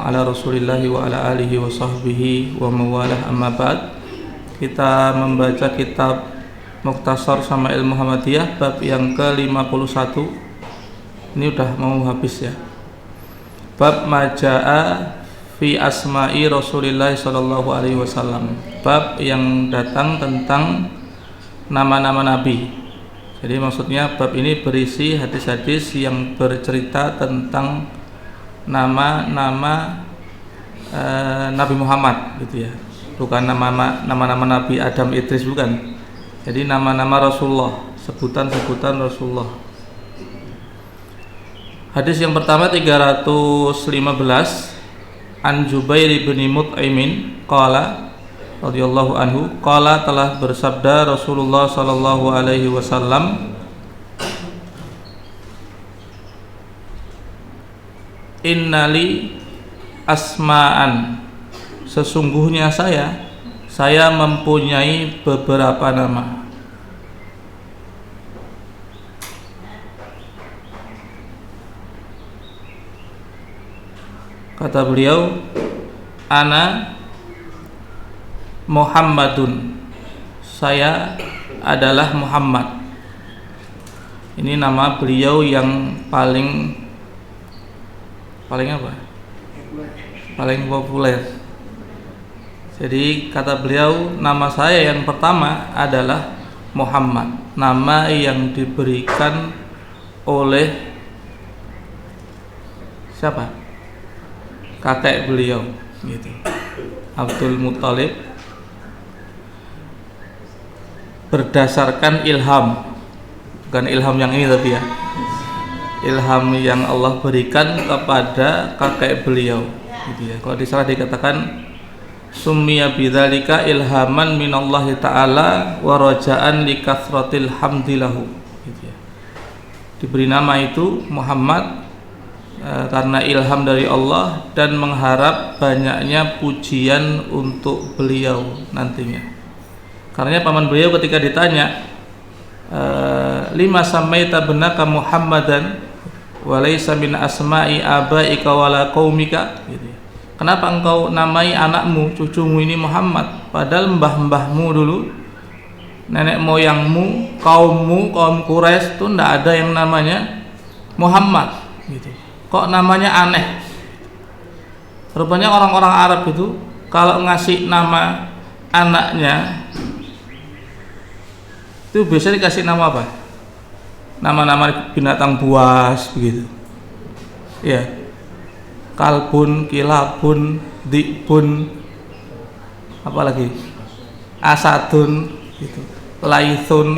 ala Rasulillahi wa ala alihi wa sahbihi wa mawalah, amma ba'd. Kita membaca kitab Mukhtasar Syama'il Muhammadiyah bab yang ke-51. Ini udah mau habis ya. Bab Maja'a fi asma'i Rasulillah sallallahu alaihi wasallam. Bab yang datang tentang nama-nama Nabi. Jadi maksudnya bab ini berisi hadis-hadis yang bercerita tentang nama-nama Nabi Muhammad gitu ya. Bukan nama-nama Nabi Adam Idris, bukan. Jadi nama-nama Rasulullah, sebutan-sebutan Rasulullah. Hadis yang pertama 315, An Jubair bin Mut'imin qala radhiyallahu anhu, qala telah bersabda Rasulullah sallallahu alaihi wasallam, innali asma'an, sesungguhnya saya mempunyai beberapa nama. Kata beliau, ana Muhammadun, saya adalah Muhammad. Ini nama beliau yang paling apa? Paling populer. Jadi kata beliau, nama saya yang pertama adalah Muhammad, nama yang diberikan oleh siapa? Kakek beliau gitu, Abdul Muthalib, berdasarkan ilham, bukan ilham yang ini tapi ya, ilham yang Allah berikan kepada kakek beliau gitu ya. Kalau di salah dikatakan summiya bidzalika ilhaman minallahi ta'ala wa raja'an li kathratil hamdilahu gitu ya. Diberi nama itu Muhammad karena ilham dari Allah dan mengharap banyaknya pujian untuk beliau nantinya. Karena paman beliau ketika ditanya, lima samaita benaka Muhammadan wa laysa min asma'i abaika wala qaumika gitu. Kenapa engkau namai anakmu, cucumu ini Muhammad, padahal mbah-mbahmu dulu, nenek moyangmu, kaummu, kaum Quraisy itu tidak ada yang namanya Muhammad gitu. Kok namanya aneh? Rupanya orang-orang Arab itu kalau ngasih nama anaknya itu biasanya dikasih nama apa? Nama-nama binatang buas begitu. Ya. Kalbun, kilabun, dikbun, apalagi asadun gitu, laithun.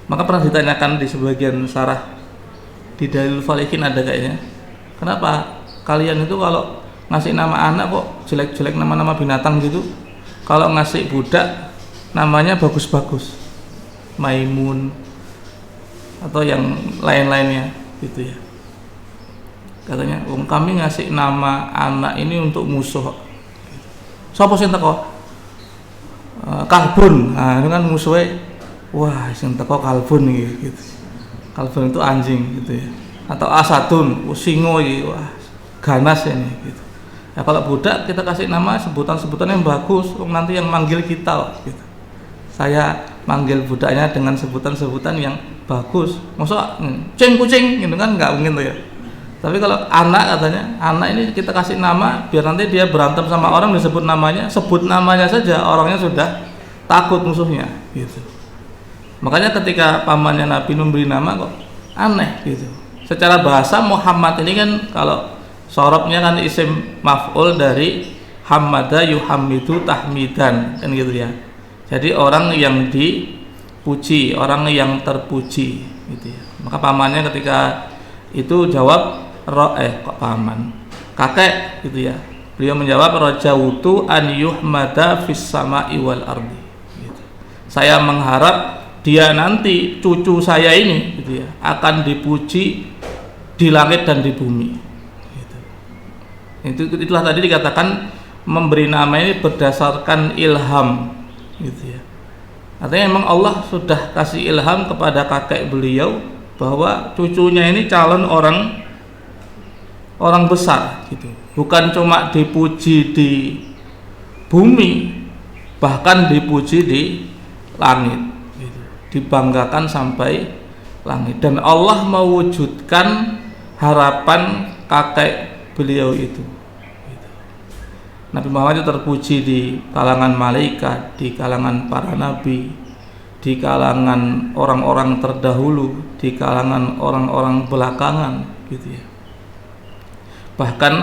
Maka pernah ditanyakan di sebagian syarah di Dalil Falikin ada kayaknya, kenapa kalian itu kalau ngasih nama anak kok jelek-jelek nama-nama binatang gitu, kalau ngasih budak namanya bagus-bagus, Maimun atau yang lain-lainnya gitu ya. Katanya, kami ngasih nama anak ini untuk musuh. Sopo sing teko? Kalbun. Nah, itu kan musuhnya. Wah, sing teko kalbun gitu. Kalbun itu anjing gitu ya. Atau asadun, singo gitu. Wah, ganas ini gitu. Ya kalau budak kita kasih nama sebutan-sebutan yang bagus, nanti yang manggil kita gitu. Saya manggil budaknya dengan sebutan-sebutan yang bagus. Masa cing kucing gitu kan enggak mungkin tuh ya. Tapi kalau anak, katanya anak ini kita kasih nama biar nanti dia berantem sama orang disebut namanya, sebut namanya saja orangnya sudah takut musuhnya gitu. Makanya ketika pamannya Nabi memberi nama kok aneh gitu. Secara bahasa Muhammad ini kan kalau sorobnya kan isim maf'ul dari hamada yuhamidu tahmidan kan gitu ya. Jadi orang yang dipuji, orang yang terpuji gitu ya. Maka pamannya ketika itu jawab kok paman, kakek gitu ya. Beliau menjawab, rajautu an yuhmada fis sama'i wal ardi gitu. Saya mengharap dia nanti cucu saya ini gitu ya akan dipuji di langit dan di bumi gitu. Itulah tadi dikatakan memberi nama ini berdasarkan ilham gitu ya. Artinya memang Allah sudah kasih ilham kepada kakek beliau bahwa cucunya ini calon orang orang besar gitu. Bukan cuma dipuji di bumi, bahkan dipuji di langit gitu. Dibanggakan sampai langit, dan Allah mewujudkan harapan kakek beliau itu gitu. Nabi Muhammad itu terpuji di kalangan malaikat, di kalangan para nabi, di kalangan orang-orang terdahulu, di kalangan orang-orang belakangan gitu ya. Bahkan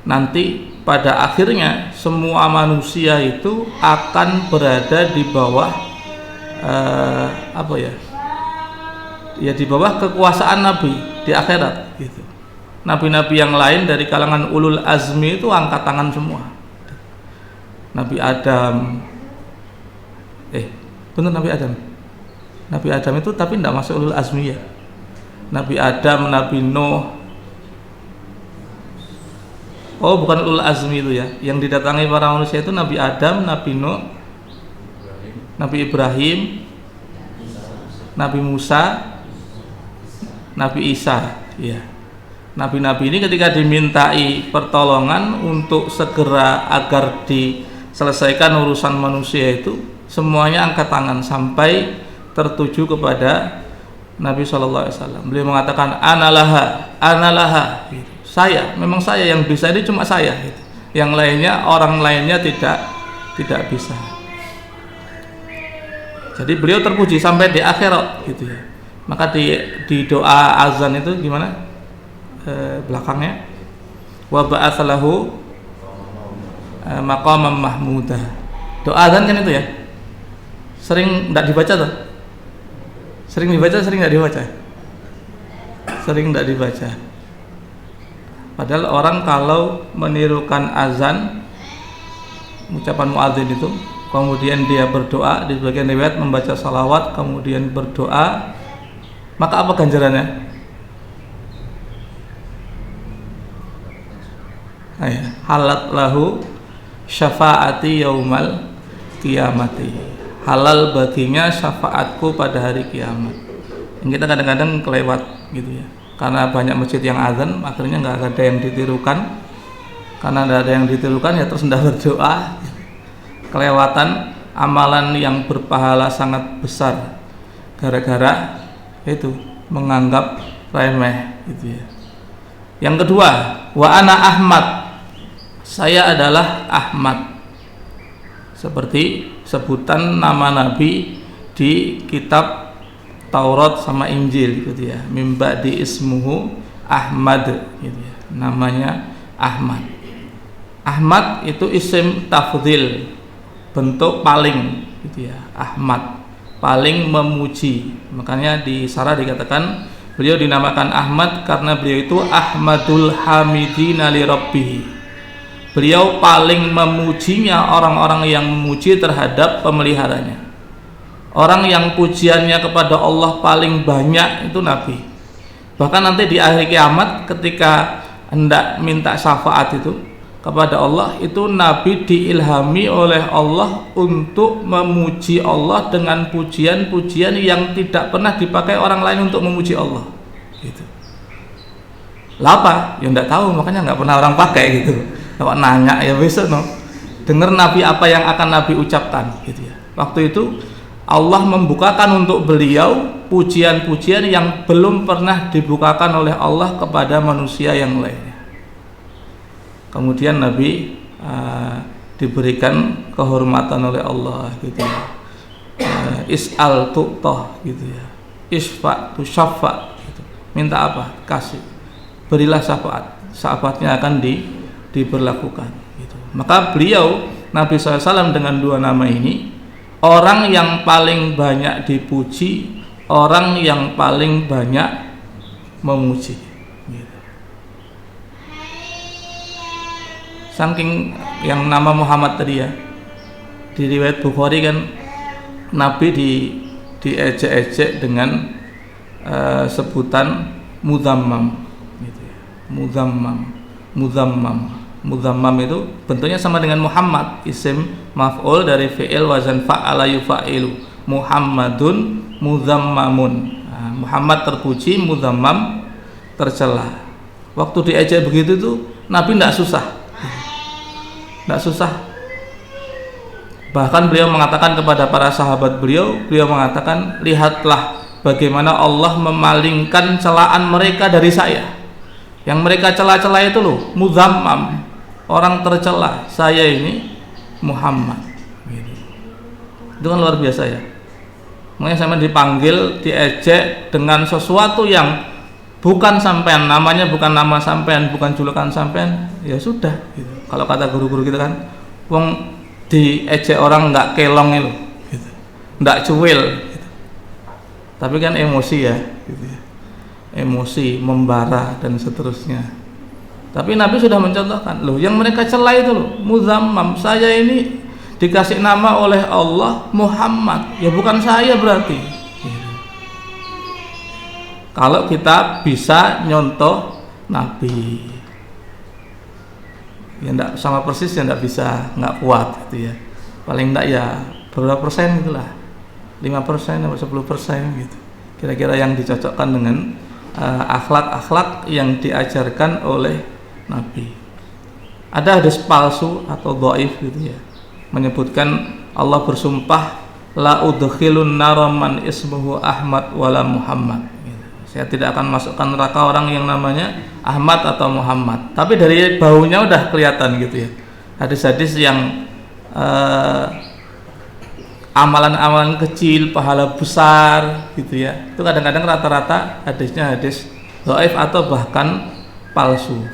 nanti pada akhirnya semua manusia itu akan berada di bawah di bawah kekuasaan Nabi di akhirat gitu. Nabi-nabi yang lain dari kalangan ulul azmi itu angkat tangan semua. Nabi Adam, benar Nabi Adam. Nabi Adam itu tapi tidak masuk ulul azmi ya. Nabi Adam, Nabi Nuh. Oh, bukan ulul azmi itu ya. Yang didatangi para manusia itu Nabi Adam, Nabi Nuh, Nabi Ibrahim, Nabi Musa, Nabi Isa ya. Nabi-nabi ini ketika dimintai pertolongan untuk segera agar diselesaikan urusan manusia itu, semuanya angkat tangan sampai tertuju kepada Nabi SAW. Beliau mengatakan analaha gitu. Memang saya yang bisa, ini cuma saya gitu. Yang lainnya, orang lainnya tidak bisa. Jadi beliau terpuji sampai di akhirat gitu ya. Maka di doa azan itu gimana? Belakangnya wa ba'atsalahu maqaman mahmudah. Doa azan kan itu ya. Sering enggak dibaca tuh? Sering dibaca, sering enggak dibaca? Sering enggak dibaca. Padahal orang kalau menirukan azan, ucapan muadzin itu, kemudian dia berdoa, di sebagian riwayat membaca salawat, kemudian berdoa, maka apa ganjarannya? Halat lahu syafaati yaumal kiamati. Halal baginya syafaatku pada hari kiamat. Yang kita kadang-kadang kelewat gitu ya. Karena banyak masjid yang azan, akhirnya nggak ada yang ditirukan. Karena nggak ada yang ditirukan ya terus hendak berdoa. Kelewatan amalan yang berpahala sangat besar gara-gara itu menganggap remeh gitu ya. Yang kedua, wa ana Ahmad, saya adalah Ahmad, seperti sebutan nama Nabi di kitab Taurat sama Injil gitu ya. Mimba di ismuhu Ahmad gitu ya. Namanya Ahmad. Ahmad itu isim tafdhil, bentuk paling gitu ya. Ahmad, paling memuji. Makanya di Sarah dikatakan beliau dinamakan Ahmad karena beliau itu Ahmadul Hamidina li Rabbih. Beliau paling memujinya orang-orang yang memuji terhadap pemeliharanya. Orang yang pujiannya kepada Allah paling banyak itu Nabi. Bahkan nanti di akhir kiamat ketika hendak minta syafaat itu kepada Allah, itu Nabi diilhami oleh Allah untuk memuji Allah dengan pujian-pujian yang tidak pernah dipakai orang lain untuk memuji Allah gitu. Lapa? Ya enggak tahu, makanya enggak pernah orang pakai gitu. Kalau nanya ya besok dengar Nabi apa yang akan Nabi ucapkan gitu ya. Waktu itu Allah membukakan untuk beliau pujian-pujian yang belum pernah dibukakan oleh Allah kepada manusia yang lainnya. Kemudian Nabi diberikan kehormatan oleh Allah gitu ya. Is'al tu'tah gitu ya. Isfa tu syafa gitu. Minta apa? Kasih. Berilah syafaat. Syafaatnya akan diberlakukan gitu. Maka beliau Nabi SAW dengan dua nama ini, orang yang paling banyak dipuji, orang yang paling banyak memuji gitu. Saking yang nama Muhammad tadi ya, di riwayat Bukhari kan Nabi diejek-ejek dengan sebutan muzammam gitu ya. Muzammam itu bentuknya sama dengan Muhammad, isim maf'ul dari fi'il wazan fa'ala yufa'ilu. Muhammadun muzammamun. Muhammad terpuji, muzammam tercela. Waktu diejek begitu tuh Nabi tidak susah, tidak susah. Bahkan beliau mengatakan kepada para sahabat beliau mengatakan, lihatlah bagaimana Allah memalingkan celaan mereka dari saya. Yang mereka cela-cela itu loh, muzammam, orang tercela. Saya ini Muhammad. Itu kan luar biasa ya. Makanya saya dipanggil, diejek dengan sesuatu yang bukan sampean, namanya bukan nama sampean, bukan julukan sampean, ya sudah. Gitu. Kalau kata guru-guru kita kan, wong diejek orang nggak kelong itu, gitu. Nggak cuil. Gitu. Tapi kan emosi ya. Gitu ya. Emosi, membara dan seterusnya. Tapi Nabi sudah mencontohkan, loh yang mereka cela itu loh, muzammam, saya ini dikasih nama oleh Allah Muhammad, ya bukan saya berarti. Kalau kita bisa nyontoh Nabi, ya enggak sama persis, ya enggak bisa, enggak kuat gitu ya. Paling enggak ya berapa persen itulah, 5% atau 10% gitu. Kira-kira yang dicocokkan dengan akhlak-akhlak yang diajarkan oleh Nabi. Ada hadis palsu atau dhaif gitu ya, menyebutkan Allah bersumpah, la udkhilun naraman ismuhu Ahmad wala Muhammad. Saya tidak akan masukkan neraka orang yang namanya Ahmad atau Muhammad. Tapi dari baunya udah kelihatan gitu ya. Hadis-hadis yang amalan-amalan kecil, pahala besar gitu ya. Itu kadang-kadang rata-rata hadisnya hadis dhaif atau bahkan palsu.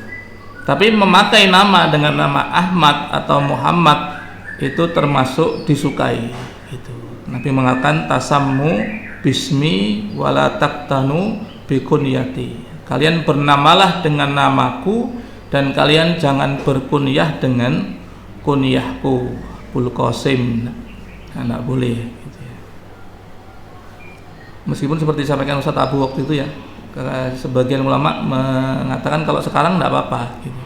Tapi memakai nama dengan nama Ahmad atau Muhammad itu termasuk disukai gitu. Nabi mengatakan tasammu bismi wala taktanu bikunyati. Kalian bernamalah dengan namaku dan kalian jangan berkunyah dengan kunyahku. Abul Qasim, tidak boleh gitu ya. Meskipun seperti disampaikan Ustaz Abu waktu itu ya, sebagian ulama mengatakan kalau sekarang tidak apa-apa gitu.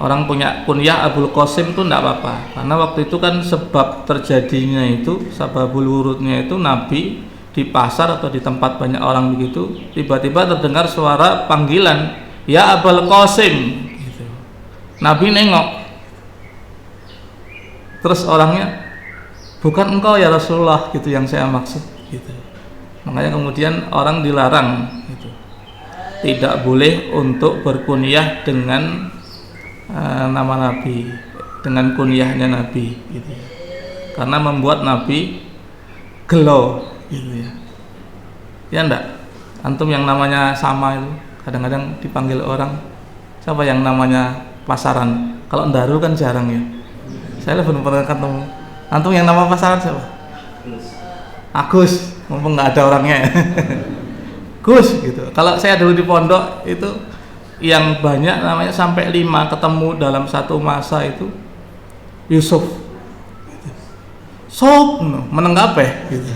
Orang punya kunyah Abul Qasim itu tidak apa-apa, karena waktu itu kan sebab terjadinya itu, sababul wurudnya itu Nabi di pasar atau di tempat banyak orang begitu, tiba-tiba terdengar suara panggilan, ya Abul Qasim gitu. Nabi nengok, terus orangnya, bukan engkau ya Rasulullah gitu yang saya maksud gitu. Makanya kemudian orang dilarang gitu. Tidak boleh untuk berkunyah dengan nama Nabi, dengan kunyahnya Nabi gitu ya. Karena membuat Nabi gelo gitu ya. Ya enggak? Antum yang namanya sama itu kadang-kadang dipanggil orang, siapa yang namanya pasaran? Kalau Darul kan jarang ya. Saya belum pernah ketemu. Antum yang nama pasaran siapa? Agus, mumpung nggak ada orangnya. Gus gitu. Kalau saya dulu di pondok itu yang banyak namanya sampai 5 ketemu dalam satu masa itu Yusuf. Sok meneng kabeh gitu.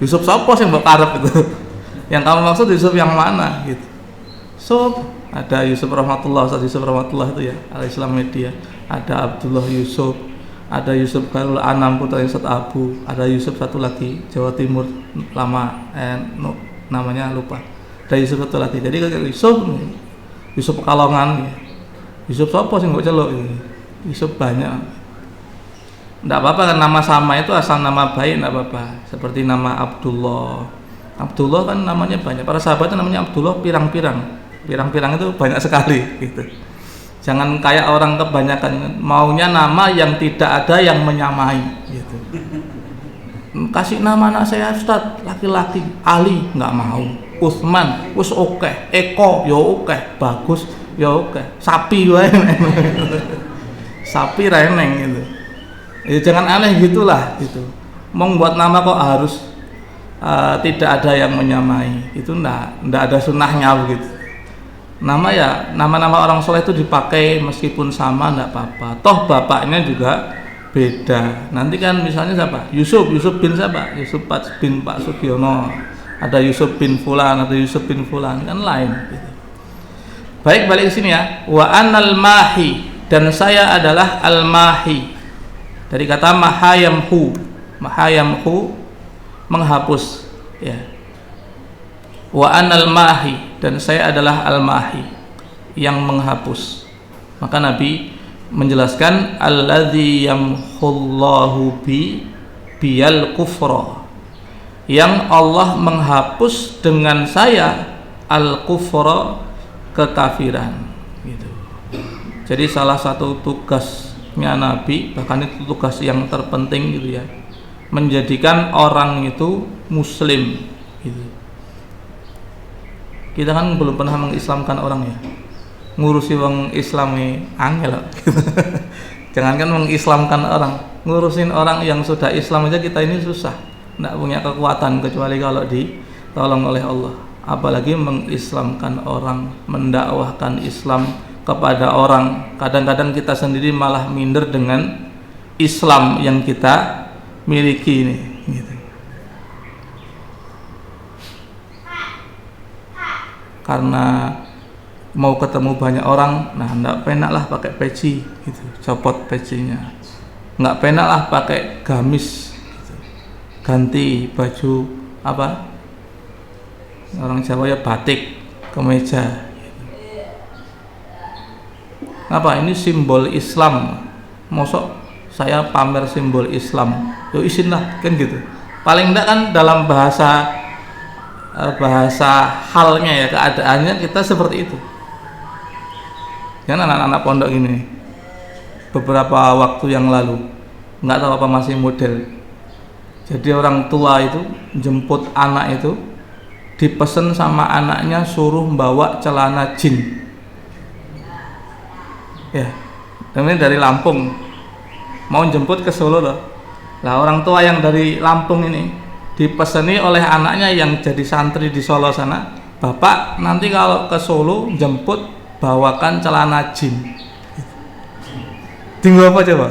Yusuf sapa sing mbok karep itu? Yang kamu maksud Yusuf yang mana gitu. Sok ada Yusuf Rahmatullah, Ustaz Yusuf Rahmatullah itu ya, Al-Islam Media. Ada Abdullah Yusuf, ada Yusuf Khairul Anam putra Ustaz Abu, ada Yusuf satu lagi Jawa Timur lama namanya lupa. Ada Yusuf satu lagi. Jadi Yusuf Pekalongan, Yusuf siapa sih nggak celok ini? Yusuf banyak. Tidak apa-apa kan nama sama itu asal nama baik tidak apa-apa. Seperti nama Abdullah. Abdullah kan namanya banyak. Para sahabatnya namanya Abdullah pirang-pirang. Pirang-pirang itu banyak sekali gitu. Jangan kayak orang kebanyakan maunya nama yang tidak ada yang menyamai gitu. Kasih nama anak saya Ustaz laki-laki, Ali nggak mau. Utsman, wis oke, Eko, ya oke, bagus, ya oke, sapi wae, sapi reneng gitu. Ya jangan aneh gitulah gitu. Membuat nama kok harus tidak ada yang menyamai, itu ndak ada sunnahnya begitu. Nama ya nama-nama orang soleh itu dipakai meskipun sama ndak apa-apa. Toh bapaknya juga beda. Nanti kan misalnya siapa? Yusuf bin siapa? Yusuf bin Pak Sugiono. Ada Yusuf bin Fulan, ada Yusuf bin Fulan, kan lain gitu. Baik, balik ke sini ya. Wa anal mahi, dan saya adalah al-mahi. Dari kata mahayamhu. Mahayamhu menghapus ya. Wa anal mahi, dan saya adalah al-mahi. yang menghapus. Maka Nabi menjelaskan alladzi yamhullahu biyal kufra, yang Allah menghapus dengan saya al kufra, kekafiran gitu. Jadi salah satu tugasnya Nabi, bahkan itu tugas yang terpenting gitu ya, menjadikan orang itu muslim gitu. Kita kan belum pernah mengislamkan orang ya, ngurusi wong Islami angel gitu. Jangankan mengislamkan orang, ngurusin orang yang sudah Islam aja kita ini susah, tidak punya kekuatan kecuali kalau ditolong oleh Allah. Apalagi mengislamkan orang, mendakwahkan Islam kepada orang. Kadang-kadang kita sendiri malah minder dengan Islam yang kita miliki ini gitu. Karena mau ketemu banyak orang, nah enggak penak lah pakai peci gitu, copot pecinya. Enggak penak lah pakai gamis gitu. Ganti baju apa? Orang Jawa ya batik, kemeja gitu. Apa ini simbol Islam? Mosok saya pamer simbol Islam. Yo isin lah kan gitu. Paling enggak kan dalam bahasa halnya ya, keadaannya kita seperti itu. Kan anak-anak pondok ini beberapa waktu yang lalu, nggak tahu apa masih model. Jadi orang tua itu jemput anak itu, dipesen sama anaknya suruh bawa celana jin. Ya, ini dari Lampung, mau jemput ke Solo loh. Lah orang tua yang dari Lampung ini dipeseni oleh anaknya yang jadi santri di Solo sana, bapak nanti kalau ke Solo jemput bawakan celana jin. Tinggal apa coba?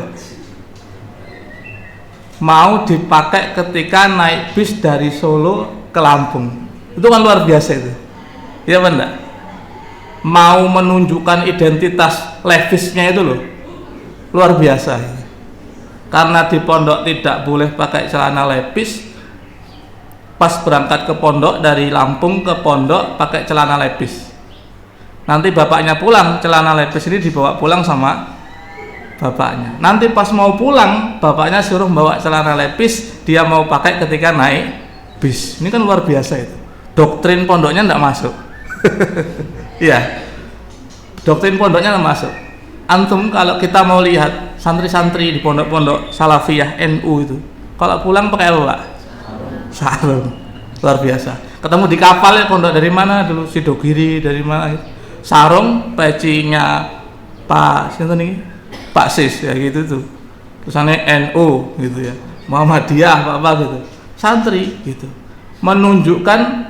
Mau dipakai ketika naik bis dari Solo ke Lampung. Itu kan luar biasa itu. Iya benar? Mau menunjukkan identitas Levisnya itu loh. Luar biasa. Karena di pondok tidak boleh pakai celana Levis. Pas berangkat ke pondok dari Lampung ke pondok pakai celana Levis. Nanti bapaknya pulang, celana Levis ini dibawa pulang sama bapaknya. Nanti pas mau pulang, bapaknya suruh bawa celana Levis, dia mau pakai ketika naik bis. Ini kan luar biasa itu. Doktrin pondoknya tidak masuk. Iya. Doktrin pondoknya tidak masuk. Antum kalau kita mau lihat santri-santri di pondok-pondok Salafiyah NU itu, kalau pulang pakai apa, Pak? Sarung. Luar biasa. Ketemu di kapal ya, pondok dari mana dulu, Sidogiri dari mana gitu. Sarung, pecinya Pak siapa nih? Pak Sis ya gitu tuh. Tulisannya NU gitu ya. Muhammadiyah apa gitu. Santri gitu. Menunjukkan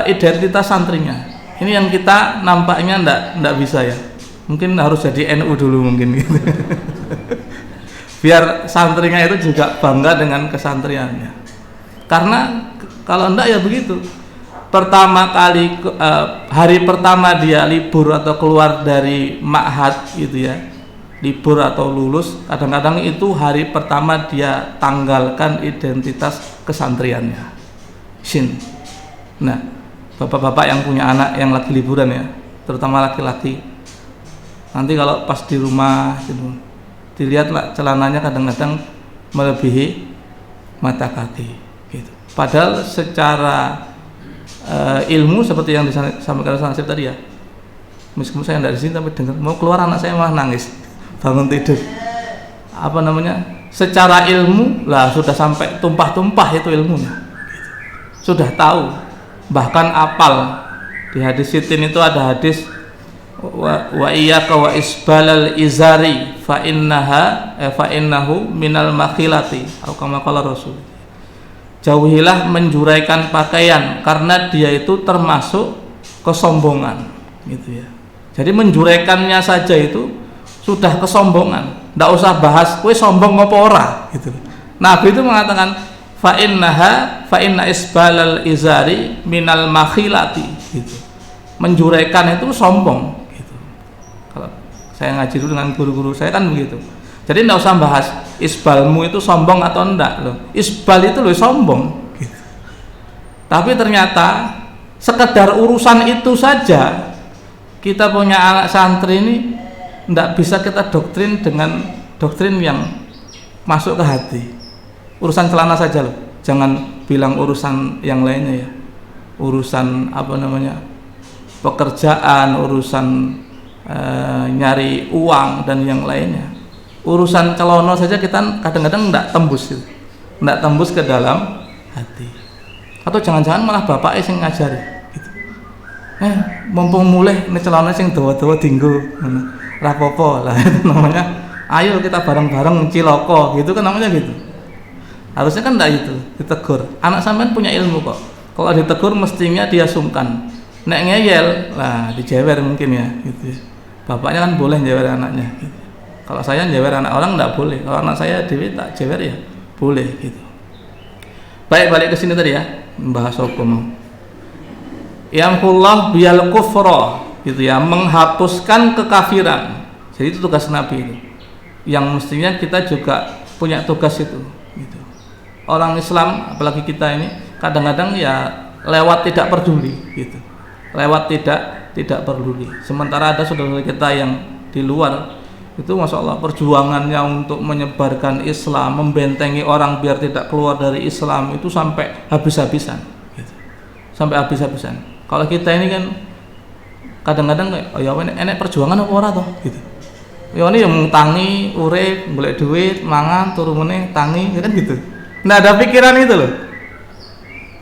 identitas santrinya. Ini yang kita nampaknya ndak bisa ya. Mungkin harus jadi NU dulu mungkin gitu. Biar santrinya itu juga bangga dengan kesantriannya. Karena kalau enggak ya begitu. Pertama kali hari pertama dia libur atau keluar dari ma'had gitu ya, libur atau lulus, kadang-kadang itu hari pertama dia tanggalkan identitas kesantriannya. Sin. Nah, bapak-bapak yang punya anak yang lagi liburan ya, terutama laki-laki, nanti kalau pas di rumah gitu, dilihatlah celananya kadang-kadang melebihi mata kaki. Gitu. Padahal secara ilmu seperti yang disampaikan Nasib tadi ya, meskipun saya tidak di sini tapi dengar mau keluar anak saya malah nangis bangun tidur. Apa namanya? Secara ilmu lah sudah sampai tumpah-tumpah itu ilmunya. Gitu. Sudah tahu, bahkan apal. Di hadis sitin itu ada hadis wa iyyaka wa isbalal izari fa innahu minal makhilati atau kama qala Rasul. Jauhilah menjuraikan pakaian karena dia itu termasuk kesombongan gitu ya. Jadi menjuraikannya saja itu sudah kesombongan. Nggak usah bahas kowe sombong apa ora gitu. Nabi itu mengatakan fa inna isbalal izari minal makhilati gitu. Menjuraikan itu sombong gitu. Kalau saya ngaji dulu dengan guru-guru saya kan begitu. Jadi tidak usah bahas isbalmu itu sombong atau enggak loh. Isbal itu loh sombong gitu. Tapi ternyata sekedar urusan itu saja kita punya anak santri ini tidak bisa kita doktrin dengan doktrin yang masuk ke hati. Urusan celana saja loh, jangan bilang urusan yang lainnya ya, urusan apa namanya, pekerjaan, urusan nyari uang dan yang lainnya. Urusan celana saja kita kadang-kadang tidak tembus gitu. Tidak tembus ke dalam hati. Atau jangan-jangan malah bapaknya yang ngajari gitu. Mumpung mulai ini celana sing dawa-dawa dinggo rapopo lah itu namanya. Ayo kita bareng-bareng ciloko gitu kan namanya gitu. Harusnya kan enggak itu, ditegur. Anak sampean punya ilmu kok. Kalau ditegur mestinya dia sungkan. Nek ngeyel, lah dijewer mungkin ya gitu. Bapaknya kan boleh jewer anaknya gitu. Kalau saya jewer anak orang enggak boleh. Kalau anak saya dewi tak jewer ya boleh gitu. Baik, balik ke sini tadi ya, membahas hukum. Yamhullah biyal kufra gitu ya, menghapuskan kekafiran. Jadi itu tugas Nabi itu. Yang mestinya kita juga punya tugas itu gitu. Orang Islam apalagi kita ini kadang-kadang ya lewat tidak peduli gitu. Lewat tidak peduli. Sementara ada saudara kita yang di luar itu masya Allah perjuangannya untuk menyebarkan Islam, membentengi orang biar tidak keluar dari Islam itu sampai habis-habisan gitu. Sampai habis-habisan. Kalau kita ini kan kadang-kadang kayak, oh ya enek perjuangan apa ora toh gitu. Ya ini yang tangi, urip, golek duit, mangan, turu meneh, tangi, ya kan gitu. Nah ada pikiran itu loh.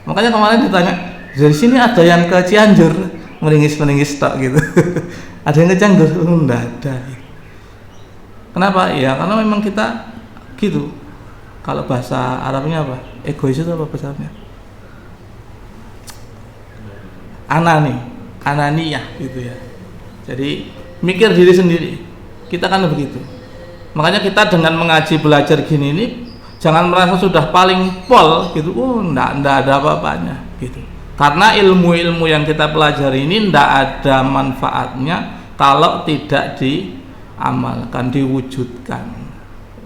Makanya kemarin ditanya, dari sini ada yang ke Cianjur, meringis tok gitu. Ada yang ke Cianjur, enggak ada. Kenapa? Ya karena memang kita gitu. Kalau bahasa Arabnya apa? Egois itu apa bahasa Arabnya? Ananiyah gitu ya. Jadi mikir diri sendiri. Kita kan begitu. Makanya kita dengan mengaji belajar gini ini jangan merasa sudah paling pol gitu. Enggak ada apa-apanya gitu. Karena ilmu-ilmu yang kita pelajari ini enggak ada manfaatnya kalau tidak diamalkan, diwujudkan.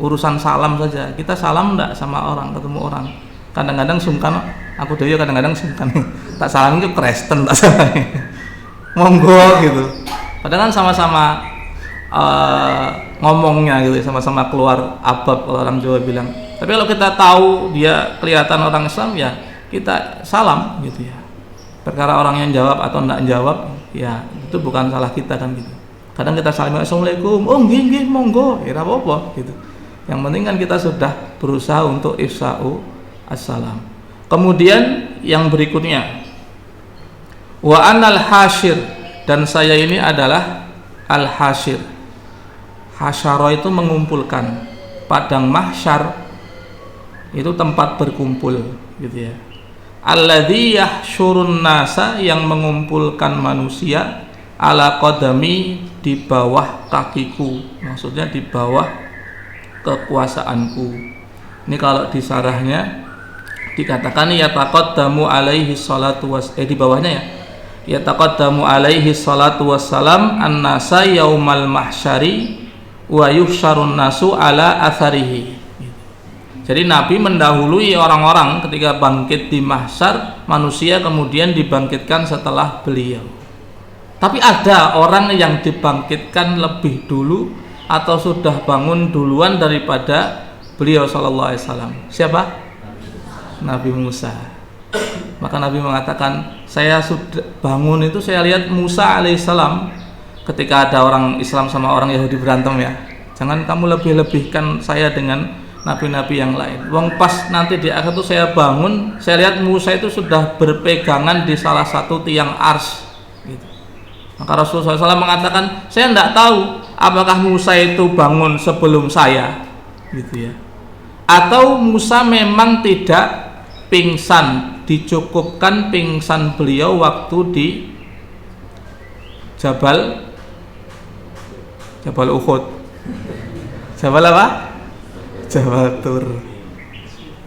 Urusan salam saja. Kita salam enggak sama orang, ketemu orang. Kadang-kadang sungkan, aku dewe kadang-kadang sungkan. Tak salam itu Kristen tak salah. Monggo gitu. Padahal kan sama-sama ngomongnya gitu, sama-sama keluar abab kalau orang Jawa bilang. Tapi kalau kita tahu dia kelihatan orang Islam ya kita salam gitu ya. Perkara orang yang jawab atau enggak jawab ya itu bukan salah kita kan gitu. Kadang kita salam assalamualaikum, oh nggih monggo, ya apa-apa gitu. Yang penting kan kita sudah berusaha untuk ifsa'u assalam. Kemudian yang berikutnya wa anal hasyir, dan saya ini adalah al hasyir. Hasyara itu mengumpulkan. Padang mahsyar itu tempat berkumpul gitu ya. Alladzi yahsyurun nasa, yang mengumpulkan manusia ala qadami, di bawah kakiku, maksudnya di bawah kekuasaanku. Ini kalau di sarahnya dikatakan ya taqaddamu alaihi salatu was di bawahnya ya taqaddamu alaihi salatu wassalam an-nasa yaumal mahsyari wa yuhsyarun nasu ala atharihi. Jadi Nabi mendahului orang-orang ketika bangkit di mahsyar, manusia kemudian dibangkitkan setelah beliau. Tapi ada orang yang dibangkitkan lebih dulu atau sudah bangun duluan daripada beliau sallallahu alaihi wasallam. Siapa? Nabi Musa. Maka Nabi mengatakan, saya sudah bangun itu saya lihat Musa alaihissalam. Ketika ada orang Islam sama orang Yahudi berantem ya, jangan kamu lebih-lebihkan saya dengan nabi-nabi yang lain. Wong pas nanti di akhir itu saya bangun, saya lihat Musa itu sudah berpegangan di salah satu tiang ars gitu. Maka Rasulullah SAW mengatakan, saya tidak tahu apakah Musa itu bangun sebelum saya gitu ya, atau Musa memang tidak pingsan, dicukupkan pingsan beliau waktu di Jabal Uhud. Jabal apa? Jabal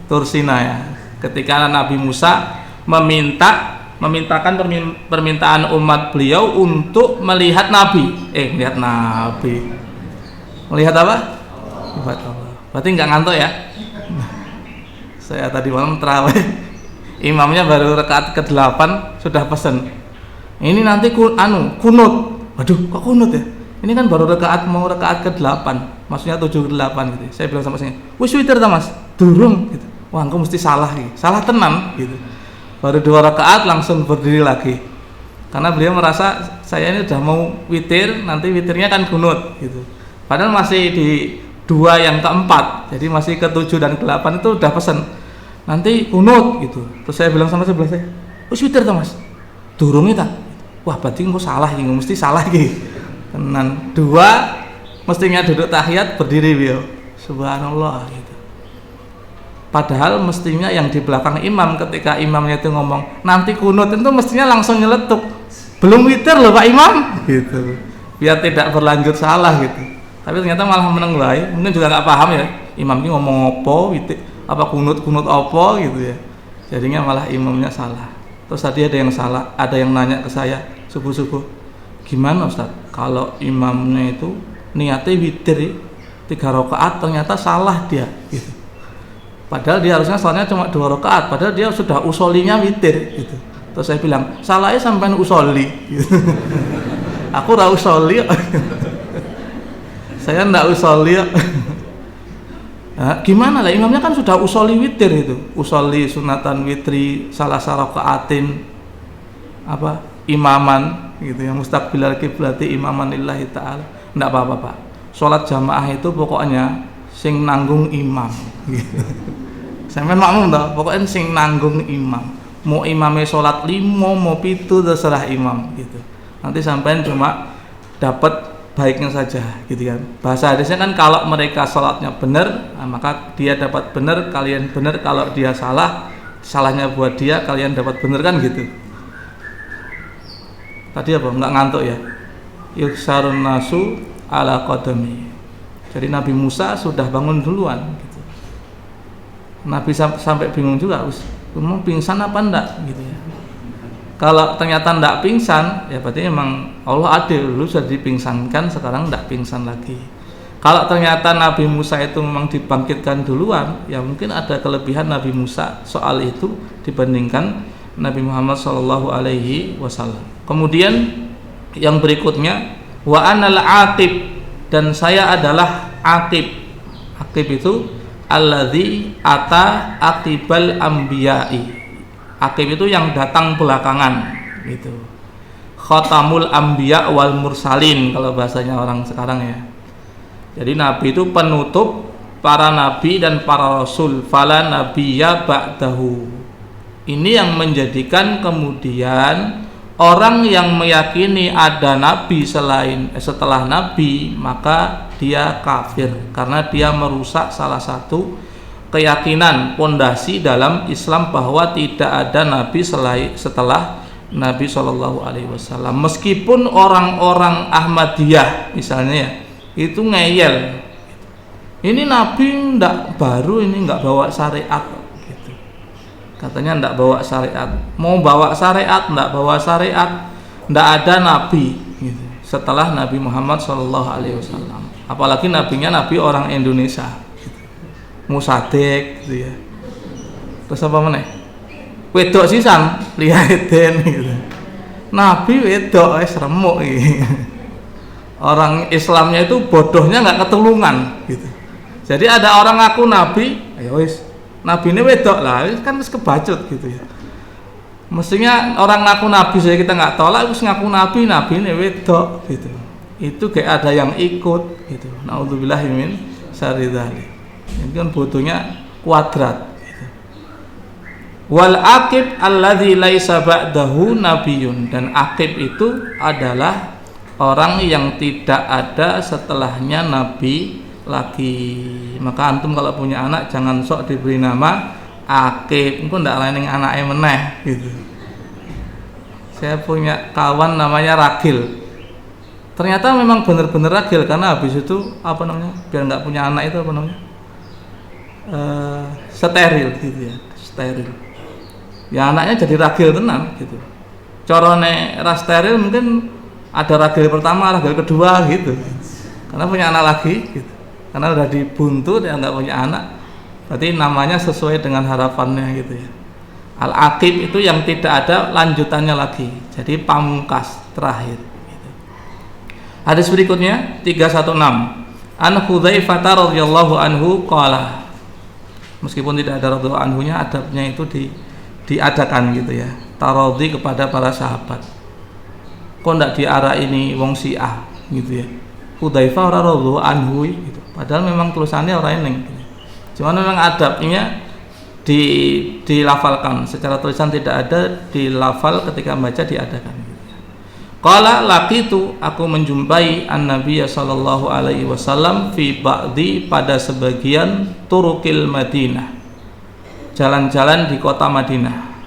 Tur Sinai ya. Ketika Nabi Musa memintakan permintaan umat beliau untuk melihat Nabi. Melihat apa? Melihat Allah. Berarti nggak ngantuk ya? Saya tadi malam terawih, imamnya baru rakaat ke-8 sudah pesen. Ini nanti kunut waduh kok kunut ya, ini kan baru mau rakaat ke-8, maksudnya 7 ke 8 gitu. Saya bilang sama saya, wis witir ta Mas? Durung gitu. Wah engkau mesti salah gitu, salah tenan gitu. Baru 2 rakaat langsung berdiri lagi, karena beliau merasa saya ini udah mau witir, nanti witirnya kan kunut gitu. Padahal masih di 2 yang keempat, jadi masih ke-7 dan ke-8 itu udah pesen nanti kunut gitu. Terus saya bilang sama sebelah saya, wis witir ta Mas? Durung ta? Wah berarti engkau salah iki, mesti salah iki. Tenan 2 mestinya duduk tahiyat berdiri beliau. Subhanallah gitu. Padahal mestinya yang di belakang imam ketika imamnya itu ngomong nanti kunut itu mestinya langsung nyeletuk. Belum witir loh Pak Imam gitu. Biar tidak berlanjut salah gitu. Tapi ternyata malah meneng wae. Mungkin juga nggak paham ya. Imam ini ngomong apa witir apa kunut apa gitu ya. Jadinya malah imamnya salah. Terus tadi ada yang salah, ada yang nanya ke saya subuh-subuh, gimana Ustaz kalau imamnya itu niatnya witir 3 rakaat ternyata salah dia gitu. Padahal dia harusnya sholatnya cuma 2 rakaat, padahal dia sudah usolinya witir gitu. Terus saya bilang, salahnya sampai usoli gitu. Aku ora usoli saya ndak usoli nah, gimana lah imamnya kan sudah usoli witir itu, usoli sunatan witri salah rakaatin apa imaman gitu yang mustaqbilal kiblati imaman lillahi ta'ala. Ndak apa-apa Pak, sholat jamaah itu pokoknya sing nanggung imam gitu. Sampeyan makmum toh, pokoknya sing nanggung imam. Mau imamnya sholat 5 mau 7 terserah imam gitu. Nanti sampeyan cuma dapat baiknya saja gitu kan. Bahasa hadisnya kan kalau mereka sholatnya benar, nah, maka dia dapat benar, kalian benar. Kalau dia salah, salahnya buat dia, kalian dapat benar kan gitu. Tadi apa? Enggak ngantuk ya. Yuksarun nasu ala qadami. Jadi Nabi Musa sudah bangun duluan gitu. Nabi sampai bingung juga, mau pingsan apa enggak gitu ya. Kalau ternyata enggak pingsan, ya berarti memang Allah adil, dulu sudah dipingsankan, sekarang enggak pingsan lagi. Kalau ternyata Nabi Musa itu memang dibangkitkan duluan, ya mungkin ada kelebihan Nabi Musa soal itu dibandingkan Nabi Muhammad SAW. Kemudian yang berikutnya, wa anal atib, dan saya adalah atib. Atib itu alladzi ata aqibal anbiya'i. Aqib itu yang datang belakangan gitu. Khatamul anbiya wal mursalin kalau bahasanya orang sekarang ya. Jadi nabi itu penutup para nabi dan para rasul, fala nabiyya ba'dahu. Ini yang menjadikan kemudian orang yang meyakini ada nabi setelah nabi, maka dia kafir karena dia merusak salah satu keyakinan pondasi dalam Islam bahwa tidak ada nabi setelah Nabi SAW. Meskipun orang-orang Ahmadiyah misalnya itu ngeyel, ini nabi ndak baru, ini nggak bawa syariat gitu. Katanya ndak bawa syariat, mau bawa syariat ndak bawa syariat, ndak ada nabi gitu setelah Nabi Muhammad SAW. Apalagi nabinya nabi orang Indonesia. Musadek gitu ya. Terus apa meneh? Wedok sisan liaten gitu. Nabi wedok wis remuk iki. Orang Islamnya itu bodohnya enggak ketulungan gitu. Jadi ada orang ngaku nabi, ayo wis nabine wedok lah, kan wis kebacut gitu ya. Mestinya orang ngaku nabi saja kita enggak tolak, wis ngaku nabi, nabine wedok gitu. Itu kayak ada yang ikut gitu. Naudzubillahi min syarri dzalik. Ini kan butuhnya kuadrat gitu. Wal aqib alladzi laisa ba'dahu nabiyyun, dan aqib itu adalah orang yang tidak ada setelahnya nabi lagi. Maka antum kalau punya anak jangan sok diberi nama aqib, engko ndak lain anake meneh gitu. Saya punya kawan namanya Ragil. Ternyata memang benar-benar Ragil karena habis itu apa namanya? Biar nggak punya anak itu apa namanya? Steril gitu ya, steril. Ya anaknya jadi ragil tenan gitu. Corone ras steril mungkin ada ragil pertama, ragil kedua gitu. Karena punya anak lagi gitu. Karena udah dibuntu dia nggak punya anak. Berarti namanya sesuai dengan harapannya gitu ya. Al-aqib itu yang tidak ada lanjutannya lagi. Jadi pamungkas terakhir gitu. Hadis berikutnya 316. An Hudzaifah radhiyallahu anhu qala. Meskipun tidak ada radhiyallahu anhunya, adabnya itu diadakan gitu ya. Taradhi kepada para sahabat. Kok ndak diarah ini wong Syiah gitu ya. Hudzaifah ora radhiyallahu anhu gitu. Padahal memang tulisannya orang ini. Gitu. Cuman memang adabnya dilafalkan secara tulisan tidak ada, dilafal ketika baca diadakan. Qala laqitu, aku menjumpai an-nabiy sallallahu alaihi wasallam fi ba'di, pada sebagian turukil Madinah, jalan-jalan di kota Madinah,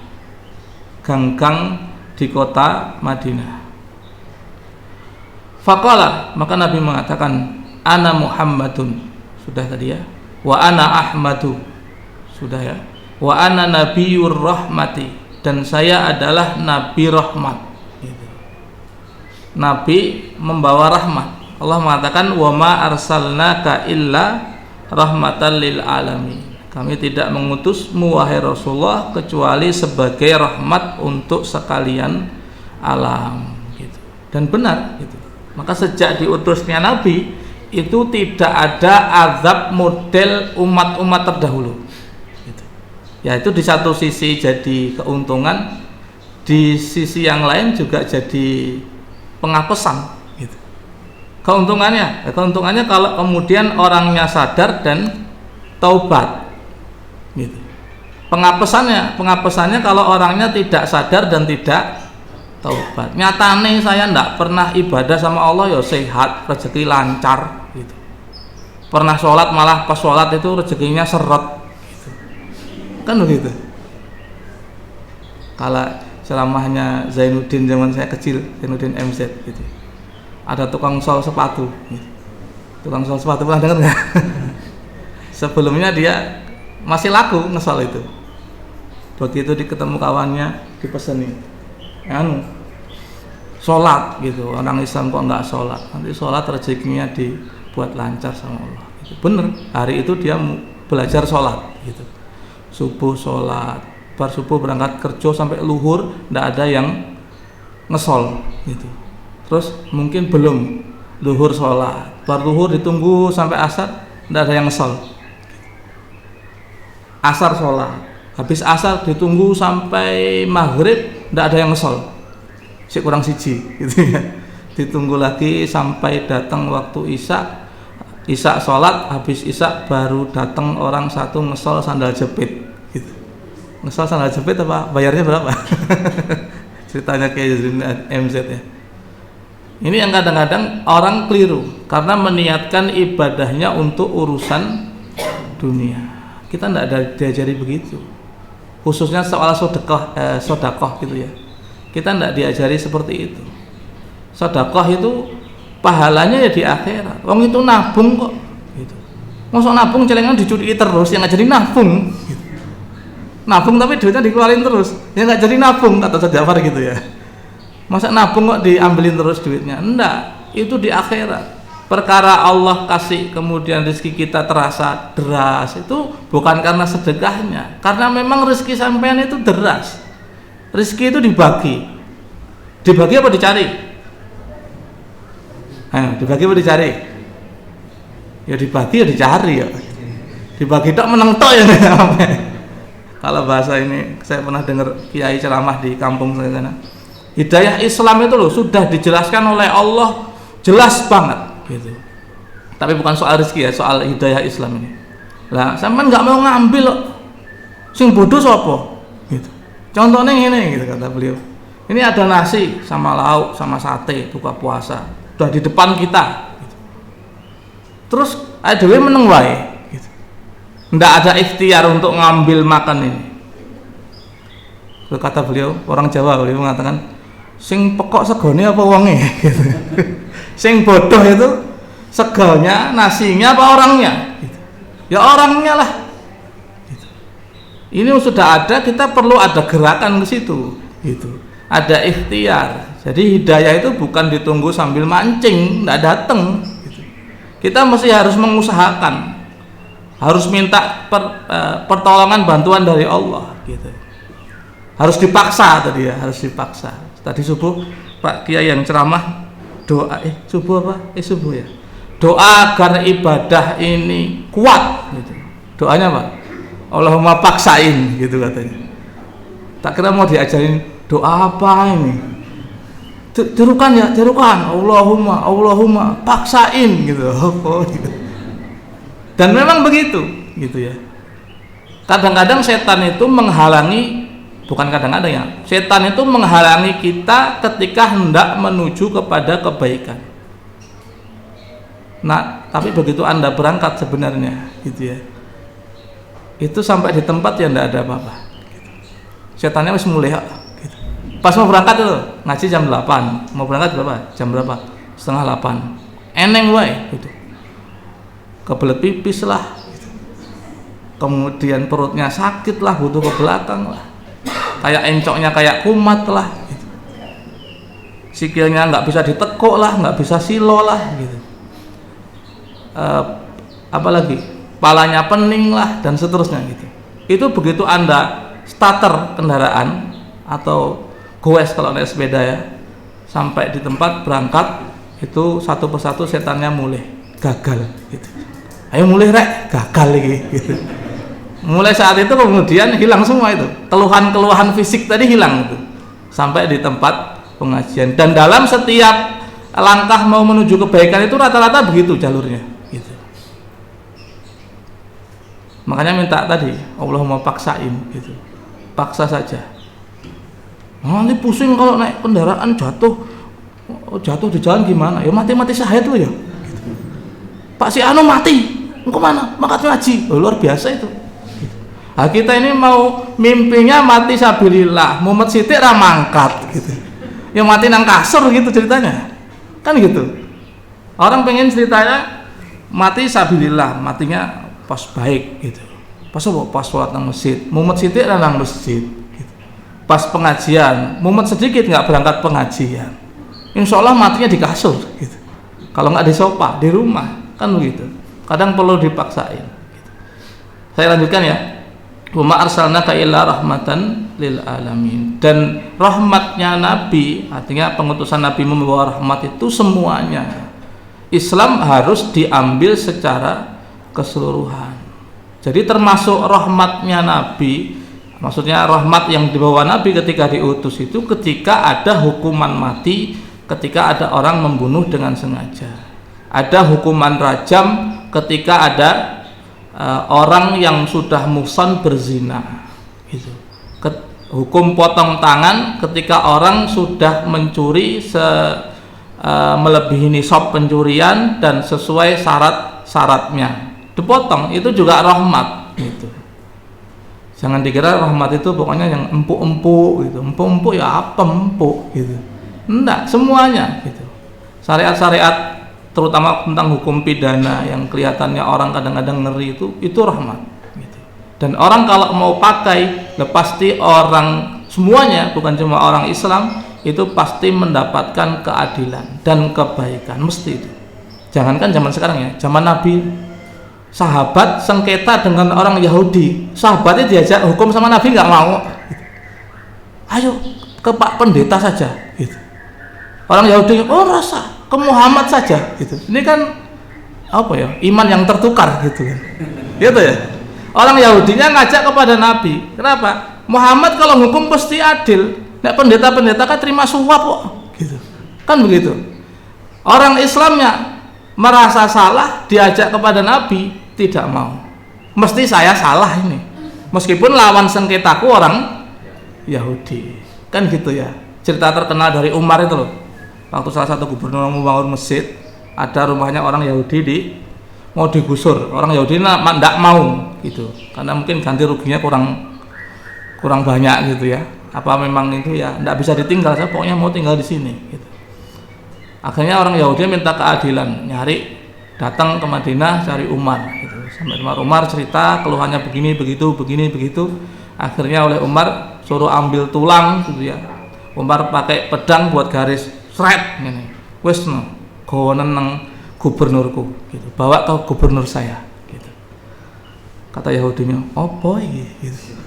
gang-gang di kota Madinah. Faqala, maka Nabi mengatakan, ana Muhammadun, sudah tadi ya, wa ana Ahmadu, sudah ya, wa ana nabiyur rahmati, dan saya adalah nabi rahmat. Nabi membawa rahmat. Allah mengatakan wa ma arsalnaka illa rahmatan lil alamin. Kami tidak mengutusmu wahai Rasulullah kecuali sebagai rahmat untuk sekalian alam gitu. Dan benar gitu. Maka sejak diutusnya Nabi itu tidak ada azab model umat-umat terdahulu gitu. Ya itu di satu sisi jadi keuntungan, di sisi yang lain juga jadi pengapesan gitu. Keuntungannya kalau kemudian orangnya sadar dan taubat gitu. Pengapesannya kalau orangnya tidak sadar dan tidak taubat. Nyatane saya tidak pernah ibadah sama Allah ya sehat, rezeki lancar gitu. Pernah sholat malah pas sholat itu rezekinya seret gitu. Kan begitu. Kalau ceramahnya Zainuddin zaman saya kecil, Zainuddin MZ gitu. Ada tukang sol sepatu gitu. Tukang sol sepatu pernah dengar nggak? Sebelumnya dia masih laku ngesol itu. Begitu ketemu kawannya dipesenin, sholat gitu. Orang Islam kok nggak sholat? Nanti sholat rezekinya dibuat lancar sama Allah gitu. Bener, hari itu dia belajar sholat gitu. Subuh sholat, bar subuh berangkat kerja sampai luhur tidak ada yang ngesol gitu. Terus mungkin belum luhur sholat, bar luhur ditunggu sampai asar tidak ada yang ngesol. Asar sholat, habis asar ditunggu sampai maghrib tidak ada yang ngesol. Si kurang siji gitu ya. Ditunggu lagi sampai datang waktu isya sholat, habis isya baru datang orang satu ngesol sandal jepit gitu. Ngesol sandal jepit apa? Bayarnya berapa? Ceritanya kayak MZ ya. Ini yang kadang-kadang orang keliru karena meniatkan ibadahnya untuk urusan dunia. Kita tidak ada diajari begitu. Khususnya soal sodakoh gitu ya. Kita tidak diajari seperti itu. Sodakoh itu pahalanya ya di akhirat. Wong itu nabung kok gitu. Masa nabung celengan dicuri terus, yang nggak jadi nabung gitu. Nabung tapi duitnya dikeluarin terus, ya nggak jadi nabung, kata Jafar gitu ya. Masa nabung kok diambilin terus duitnya? Enggak, itu di akhirat. Perkara Allah kasih kemudian rezeki kita terasa deras itu bukan karena sedekahnya, karena memang rezeki sampean itu deras. Rezeki itu dibagi apa dicari? Dibagi apa dicari? Ya dibagi ya dicari ya. Dibagi tak menang tok ya. Kalau bahasa ini saya pernah dengar kiai ceramah di kampung saya sana. Hidayah Islam itu loh sudah dijelaskan oleh Allah jelas banget gitu. Tapi bukan soal rezeki ya, soal hidayah Islam ini. Lah, sampean nggak mau ngambil loh. Sing bodoh sapa? Gitu. Contohnya ini gitu kata beliau. Ini ada nasi sama lauk sama sate buka puasa. Udah di depan kita gitu. Terus ada dhewe meneng wae gitu. Nggak ada ikhtiar untuk ngambil makan ini. Kata beliau, orang Jawa beliau mengatakan sing pekok segone apa wonge gitu. Sing bodoh itu segalnya, nasinya apa orangnya gitu. Ya orangnya lah gitu. Ini sudah ada, kita perlu ada gerakan ke situ gitu. Ada ikhtiar. Jadi hidayah itu bukan ditunggu sambil mancing, tidak datang gitu. Kita mesti harus mengusahakan, harus minta pertolongan bantuan dari Allah gitu. Harus dipaksa tadi ya, harus dipaksa. Tadi subuh Pak Kiai yang ceramah doa subuh apa? Subuh ya. Doa agar ibadah ini kuat gitu. Doanya apa? Allahumma paksain gitu katanya. Tak kira mau diajarin doa apa ini. Tirukan ya, tirukan. Allahumma paksain gitu. Oh, gitu. Dan memang begitu gitu ya. Kadang-kadang setan itu menghalangi, bukan kadang-kadang ya, setan itu menghalangi kita ketika hendak menuju kepada kebaikan. Nah, tapi begitu Anda berangkat sebenarnya gitu ya, itu sampai di tempat yang tidak ada apa-apa gitu. Setannya masih mulai gitu. Pas mau berangkat itu ngaji jam 8, mau berangkat berapa? Jam berapa? Setengah 8. Eneng wae gitu. Kebelet pipis lah gitu. Kemudian perutnya sakit lah, butuh ke belakang lah, kayak encoknya kayak kumat lah gitu. Sikilnya nggak bisa ditekuk lah, nggak bisa silo lah gitu. Apalagi palanya pening lah dan seterusnya gitu. Itu begitu Anda starter kendaraan atau goes kalau naik sepeda ya, sampai di tempat berangkat itu satu persatu setannya mulai gagal gitu. Ayo mulai rek, gagal lagi gitu. Mulai saat itu kemudian hilang semua itu, keluhan-keluhan fisik tadi hilang itu, sampai di tempat pengajian. Dan dalam setiap langkah mau menuju kebaikan itu rata-rata begitu jalurnya gitu. Makanya minta tadi Allahumma paksain gitu, paksa saja. Nanti pusing kalau naik kendaraan jatuh di jalan gimana? Ya mati-mati syahid lo ya gitu. Pak si Anu mati, engkau mana? Makat ngaji. Luar biasa itu. Nah, kita ini mau mimpinya mati sabilillah, Muhammad Siti ramangkat gitu. Ya mati nang kasur gitu ceritanya. Kan gitu. Orang pengen ceritanya mati sabilillah, matinya pas baik gitu. Pas apa? Pas sholat nang masjid. Muhammad Siti nang masjid gitu. Pas pengajian, Muhammad sedikit nggak berangkat pengajian. Insya Allah matinya di kasur gitu. Kalau nggak di sofa, di rumah, kan begitu. Kadang perlu dipaksain gitu. Saya lanjutkan ya. Wa ma arsalnaka illa rahmatan lil alamin. Dan rahmatnya Nabi, artinya pengutusan Nabi membawa rahmat itu semuanya. Islam harus diambil secara keseluruhan. Jadi termasuk rahmatnya Nabi, maksudnya rahmat yang dibawa Nabi ketika diutus itu ketika ada hukuman mati, ketika ada orang membunuh dengan sengaja, ada hukuman rajam ketika ada orang yang sudah muhsan berzina gitu. Hukum potong tangan ketika orang sudah mencuri melebihi nisab pencurian dan sesuai syarat-syaratnya dipotong, itu juga rahmat gitu. Jangan dikira rahmat itu pokoknya yang empuk-empuk gitu. Empuk-empuk ya apa empuk gitu. Enggak, semuanya gitu. Syariat-syariat terutama tentang hukum pidana yang kelihatannya orang kadang-kadang ngeri itu rahmat gitu. Dan orang kalau mau pakai, pasti orang semuanya, bukan cuma orang Islam, itu pasti mendapatkan keadilan dan kebaikan, mesti itu. Jangankan zaman sekarang ya, zaman Nabi, sahabat sengketa dengan orang Yahudi, sahabatnya diajak hukum sama Nabi nggak mau gitu. Ayo ke Pak Pendeta saja gitu. Orang Yahudi, oh rasa ke Muhammad saja gitu. Ini kan apa ya, iman yang tertukar gitu kan, gitu ya. Orang Yahudinya ngajak kepada Nabi, kenapa? Muhammad kalau hukum pasti adil, nek pendeta-pendeta kan terima suap kok gitu, kan begitu. Orang Islamnya merasa salah, diajak kepada Nabi tidak mau, mesti saya salah ini, meskipun lawan sengketaku orang Yahudi, kan gitu ya. Cerita terkenal dari Umar itu loh, waktu salah satu gubernur membangun masjid, ada rumahnya orang Yahudi mau digusur, orang Yahudi tidak mau gitu, karena mungkin ganti ruginya kurang banyak gitu ya. Apa memang itu ya tidak bisa ditinggal, saya pokoknya mau tinggal di sini gitu. Akhirnya orang Yahudi minta keadilan, datang ke Madinah cari Umar gitu. Sampai Umar cerita keluhannya begini begitu. Akhirnya oleh Umar suruh ambil tulang gitu ya. Umar pakai pedang buat garis seret ngene. Wis no, gowonen nang gubernurku gitu. Bawa ke gubernur saya gitu. Kata Yahudinya, "Apa iki?" gitu.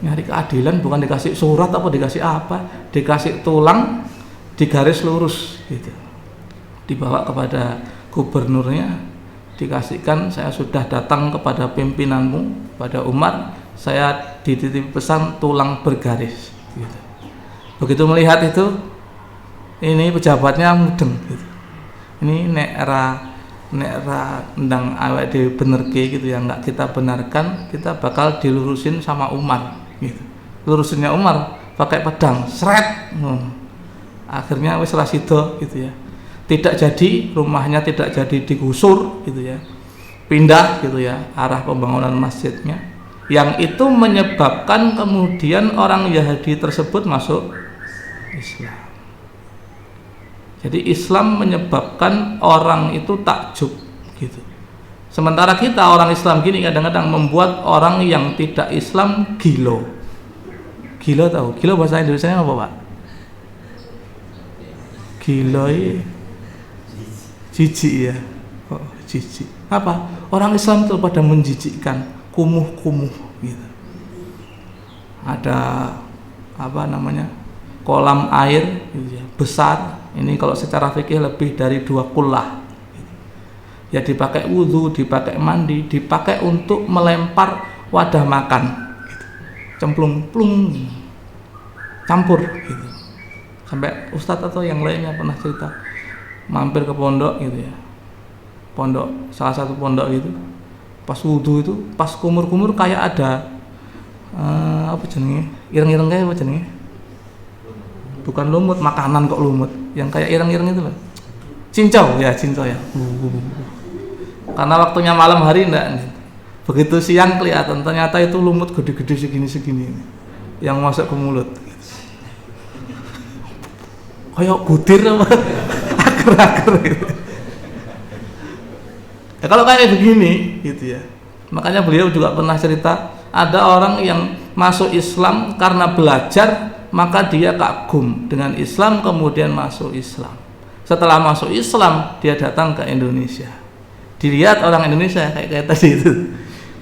Nyari keadilan bukan dikasih surat apa dikasih apa? Dikasih tulang digaris lurus gitu. dibawa kepada gubernurnya, dikasihkan, saya sudah datang kepada pimpinanmu, pada Umar, saya dititip pesan tulang bergaris gitu. Begitu melihat itu, ini pejabatnya mudeng gitu. Ini nek era ndang awake dhewe benerke gitu ya, enggak kita benarkan, kita bakal dilurusin sama Umar gitu. Lurusinnya Umar pakai pedang, sret. Akhirnya wis ra sida gitu ya. Tidak jadi, rumahnya tidak jadi digusur gitu ya. Pindah gitu ya arah pembangunan masjidnya. Yang itu menyebabkan kemudian orang Yahudi tersebut masuk Islam. Jadi Islam menyebabkan orang itu takjub gitu. Sementara kita orang Islam gini kadang-kadang membuat orang yang tidak Islam gilo. Gilo tahu? Gilo bahasa Indonesianya apa, Pak? Gilo jijik ya. Oh, jijik. Apa? Orang Islam itu pada menjijikkan, kumuh-kumuh gitu. Ada apa namanya? Kolam air gitu ya, besar. Ini kalau secara fikih lebih dari 2 kullah. Ya dipakai wudhu, dipakai mandi, dipakai untuk melempar wadah makan gitu. Cemplung plung campur gitu. Sampai ustadz atau yang lainnya pernah cerita mampir ke pondok gitu ya, pondok, salah satu pondok gitu, pas wudhu itu, pas kumur-kumur kayak ada apa jenenge, ireng-ireng kayak apa jenenge, bukan lumut, makanan kok lumut, yang kayak ireng-ireng itu loh, cincau ya, karena waktunya malam hari enggak, begitu siang kelihatan, ternyata itu lumut gede-gede segini-segini yang masuk ke mulut, kayak butir apa aker-aker gitu. Ya, kalau kayak begini gitu ya, makanya beliau juga pernah cerita ada orang yang masuk Islam karena belajar, maka dia kagum dengan Islam, kemudian masuk Islam. Setelah masuk Islam dia datang ke Indonesia, dilihat orang Indonesia kayak tadi itu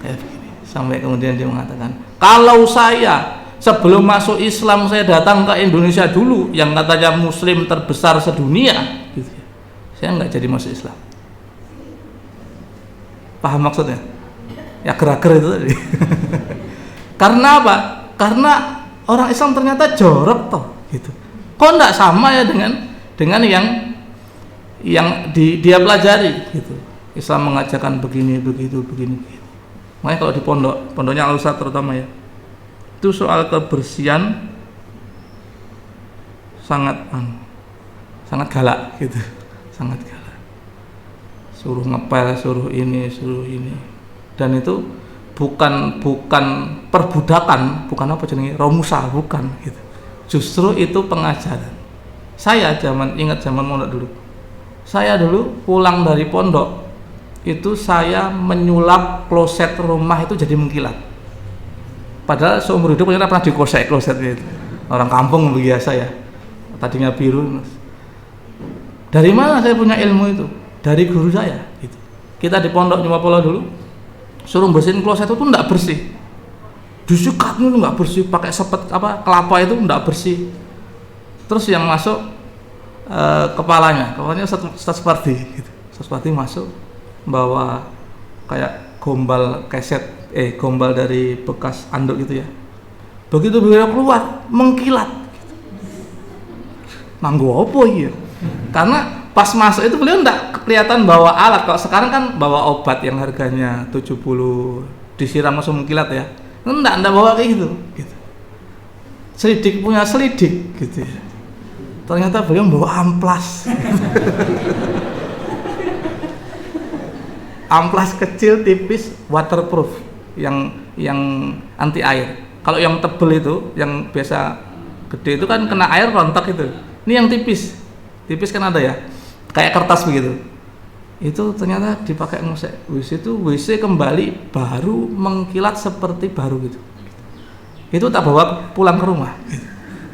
kayak begini, sampai kemudian dia mengatakan, kalau saya sebelum masuk Islam saya datang ke Indonesia dulu yang katanya muslim terbesar sedunia gitu ya, saya nggak jadi masuk Islam. Paham maksudnya? Ya gerak-gerak itu tadi. Karena apa? Karena orang Islam ternyata jorok toh gitu. Kok nggak sama ya dengan yang dia pelajari gitu. Islam mengajarkan begini begitu. Makanya kalau di pondoknya Al-Ustaz terutama ya, itu soal kebersihan sangat galak gitu, sangat galak. Suruh ngepel, suruh ini, dan itu bukan perbudakan, bukan apa jenenge, romusa, bukan gitu. Justru itu pengajaran. Saya ingat zaman pondok dulu. Saya dulu pulang dari pondok itu saya menyulap kloset rumah itu jadi mengkilat. Padahal seumur hidup saya pernah dikosek klosetnya itu. Orang kampung biasa ya. Tadinya biru. Dari mana saya punya ilmu itu? Dari guru saya gitu. Kita di pondok Nyumapolo dulu suruh bersihin kloset itu enggak bersih, disikat itu enggak bersih, pakai sepet kelapa itu enggak bersih. Terus yang masuk kepalanya seperti gitu. Seperti masuk bawa kayak gombal gombal dari bekas anduk gitu ya. Begitu beliau keluar mengkilat gitu. Nanggo apa ya? Karena pas masuk itu beliau enggak kelihatan bawa alat. Kalau sekarang kan bawa obat yang harganya 70 disiram langsung mengkilat ya. Enggak bawa kayak gitu. Selidik punya selidik gitu ya. Ternyata beliau bawa amplas. Amplas kecil tipis waterproof yang anti air. Kalau yang tebel itu, yang biasa gede itu kan kena air rontok itu. Ini yang tipis. Tipis kan ada ya. Kayak kertas begitu. Itu ternyata dipakai ngosek WC, itu WC kembali baru mengkilat seperti baru gitu. Itu tak bawa pulang ke rumah gitu.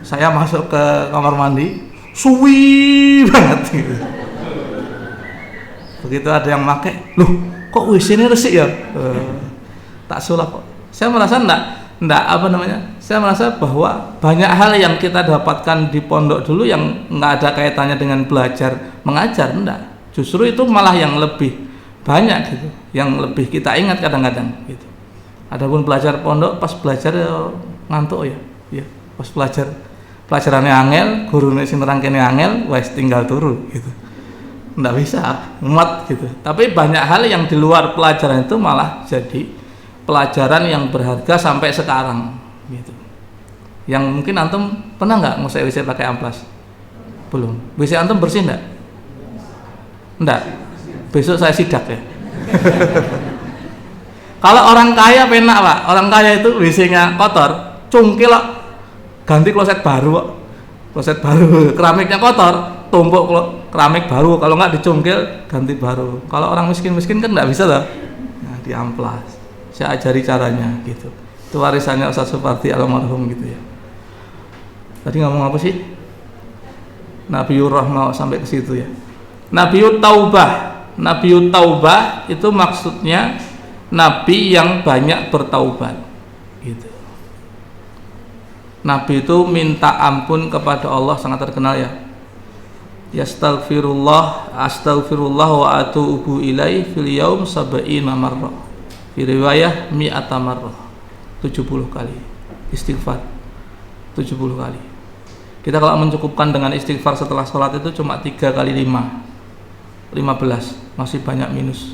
Saya masuk ke kamar mandi suwi banget gitu. Begitu ada yang pakai, loh kok WC ini resik ya? Tak sulap kok. Saya merasa enggak saya merasa bahwa banyak hal yang kita dapatkan di pondok dulu yang nggak ada kaitannya dengan belajar mengajar, enggak. Justru itu malah yang lebih banyak gitu, yang lebih kita ingat kadang-kadang gitu. Adapun belajar pondok, pas belajar ya ngantuk ya, pas pelajarannya angel, gurunya sing nerangkene angel, wes tinggal turu gitu. Enggak bisa muat gitu. Tapi banyak hal yang di luar pelajaran itu malah jadi pelajaran yang berharga sampai sekarang gitu. Yang mungkin antum pernah nggak ngusai WC pakai amplas? Belum. WC antum bersih nggak? Enggak. Besok saya sidak ya. Kalau orang kaya penak Pak. Orang kaya itu WC-nya kotor, cungkil kok, ganti kloset baru kok. Kloset baru, keramiknya kotor, tumpuk keramik baru. Kalau nggak dicungkil, ganti baru. Kalau orang miskin-miskin kan nggak bisa loh. Nah, di amplas. Saya ajari caranya gitu. Itu warisannya Ustaz Supardi almarhum gitu ya. Tadi ngomong apa sih? Nabiur Rahmah sampai ke situ ya. Nabiut Taubah. Nabiut Taubah itu maksudnya nabi yang banyak bertaubat gitu. Nabi itu minta ampun kepada Allah sangat terkenal ya. Yastaghfirullah, astaghfirullah wa atubu ilaih fil yaum sab'ina marrah. Fi riwayah mi'ata marrah. 70 kali istighfar. 70 kali. Kita kalau mencukupkan dengan istighfar setelah sholat itu cuma 3 kali 5 15, masih banyak minus.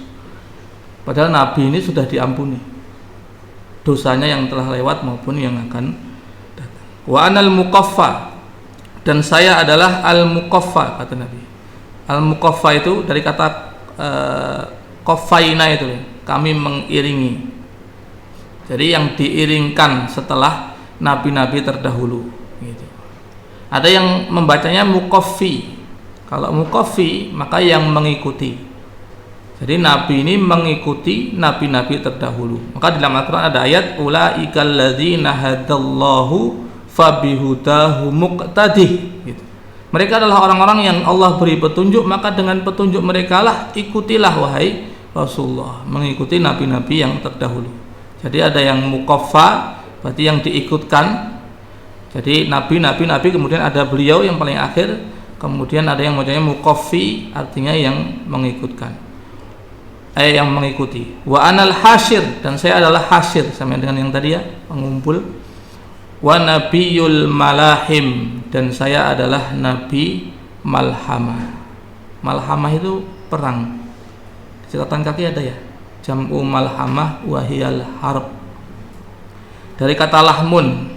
Padahal Nabi ini sudah diampuni dosanya yang telah lewat maupun yang akan datang. Wa anal muqaffa, dan saya adalah al-muqaffa, kata Nabi. Al-muqaffa itu dari kata qaffaina itu ya, kami mengiringi. Jadi yang diiringkan setelah nabi-nabi terdahulu gitu. Ada yang membacanya muqaffi. Kalau muqaffi maka yang mengikuti. Jadi nabi ini mengikuti nabi-nabi terdahulu. Maka di dalam Al-Qur'an ada ayat ulaikal ladzina hadallahu fabihudahu muqtadih gitu. Mereka adalah orang-orang yang Allah beri petunjuk, maka dengan petunjuk mereka lah ikutilah wahai Rasulullah, mengikuti nabi-nabi yang terdahulu. Jadi ada yang muqaffa, berarti yang diikutkan. Jadi nabi kemudian ada beliau yang paling akhir, kemudian ada yang macamnya muqaffi, artinya yang mengikutkan, yang mengikuti. Wa anal hasyir, dan saya adalah hasyir, sama dengan yang tadi ya, pengumpul. Wa nabiyul malahim, dan saya adalah nabi malhamah. Malhamah itu perang. Di catatan kaki ada ya, jam'u malhamah wahiyal harb. Dari kata lahmun,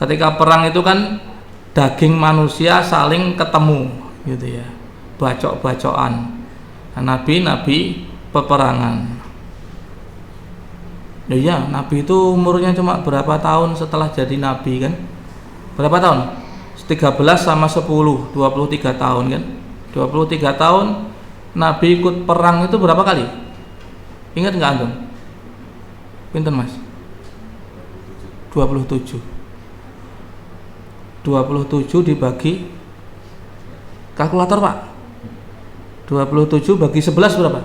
ketika perang itu kan daging manusia saling ketemu gitu ya, bacok-bacokan. Nah, nabi peperangan. Ya, nabi itu umurnya cuma berapa tahun setelah jadi nabi kan? Berapa tahun? 13 sama 10, 23 tahun kan? 23 tahun nabi ikut perang itu berapa kali? Ingat nggak antum? Pinten Mas? 27 dibagi kalkulator Pak. 27 bagi 11 berapa?